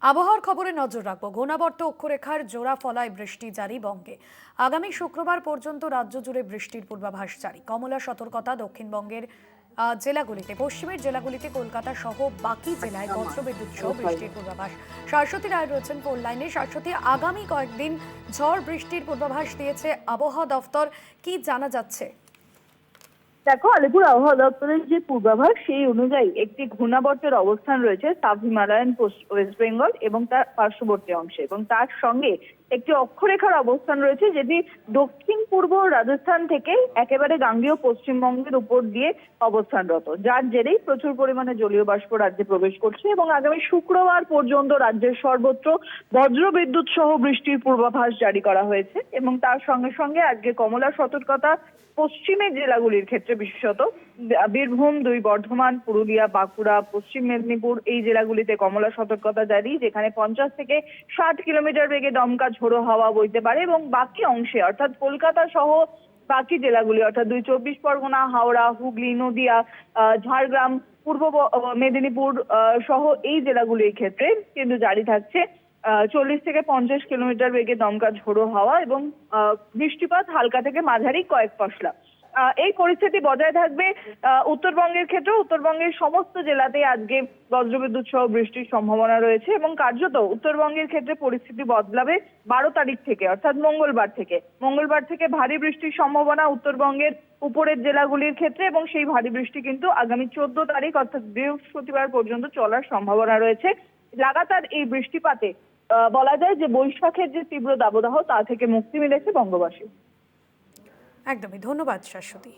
আবহাওয়ার খবরে নজর রাখবো। ঘূর্ণাবর্ত অক্ষরেখার জোড়া ফলায় বৃষ্টি জারি বঙ্গে। আগামী শুক্রবার পর্যন্ত রাজ্য জুড়ে বৃষ্টির পূর্বাভাস জারি। কমলা সতর্কতা দক্ষিণবঙ্গের জেলাগুলিতে। পশ্চিমের জেলাগুলিতে কলকাতা সহ বাকি জেলায় বজ্রবিদ্যুৎ সহ বৃষ্টির পূর্বাভাস। শাশ্বতী রায় রয়েছেন ফোন লাইনে। শাশ্বতী, আগামী কয়েকদিন ঝড় বৃষ্টির পূর্বাভাস দিয়েছে আবহাওয়া দফতর, কি জানা যাচ্ছে? দেখো, আলিপুর আবহাওয়া দপ্তরের যে পূর্বাভাস সেই অনুযায়ী একটি ঘূর্ণাবর্তের অবস্থান রয়েছে সাব হিমালয়ান ওয়েস্ট বেঙ্গল এবং তার পার্শ্ববর্তী অংশে, এবং তার সঙ্গে একটি অক্ষরেখার অবস্থান রয়েছে যেটি দক্ষিণ পূর্ব রাজস্থান থেকে একেবারে গাঙ্গেয় পশ্চিমবঙ্গের উপর দিয়ে অবস্থানরত, যার জেরেই প্রচুর পরিমাণে জলীয় বাষ্প রাজ্যে প্রবেশ করছে এবং আগামী শুক্রবার পর্যন্ত রাজ্যের সর্বত্র বজ্রবিদ্যুৎ সহ বৃষ্টির পূর্বাভাস জারি করা হয়েছে। এবং তার সঙ্গে সঙ্গে আজকে কমলা সতর্কতা পশ্চিমের জেলাগুলির ক্ষেত্রে, বিশেষত বীরভূম, বর্ধমান, পুরুলিয়া, বাঁকুড়া, পশ্চিম মেদিনীপুর এই জেলাগুলিতে কমলা সতর্কতা জারি, যেখানে 50 থেকে 60 কিলোমিটার বেগে দমকা ঝোড়ো হাওয়া বইতে পারে। এবং বাকি অংশে অর্থাৎ কলকাতা সহ বাকি জেলাগুলি অর্থাৎ 24 পরগনা, হাওড়া, হুগলি, নদিয়া, ঝাড়গ্রাম, পূর্ব মেদিনীপুর সহ এই জেলাগুলির ক্ষেত্রে কিন্তু জারি থাকছে 40 থেকে 50 কিলোমিটার বেগে দমকা ঝোড়ো হাওয়া এবং বৃষ্টিপাত হালকা থেকে মাঝারি কয়েক পশলা। এই পরিস্থিতি বজায় থাকবে উত্তরবঙ্গের ক্ষেত্রে। উত্তরবঙ্গের সমস্ত জেলাতেই আজকে বজ্রবিদ্যুৎ সহ বৃষ্টির সম্ভাবনা রয়েছে এবং কার্যত উত্তরবঙ্গের ক্ষেত্রে পরিস্থিতি বদলাবে 12 তারিখ থেকে, অর্থাৎ মঙ্গলবার থেকে ভারী বৃষ্টির সম্ভাবনা উত্তরবঙ্গের উপরের জেলাগুলির ক্ষেত্রে, এবং সেই ভারী বৃষ্টি কিন্তু আগামী 14 তারিখ অর্থাৎ বৃহস্পতিবার পর্যন্ত চলার সম্ভাবনা রয়েছে। লাগাতার এই বৃষ্টিপাতে বলা যায় যে বৈশাখের যে তীব্র দাবদাহ তা থেকে মুক্তি মিলেছে বঙ্গবাসী। একদমই, ধন্যবাদ শাশ্বতী।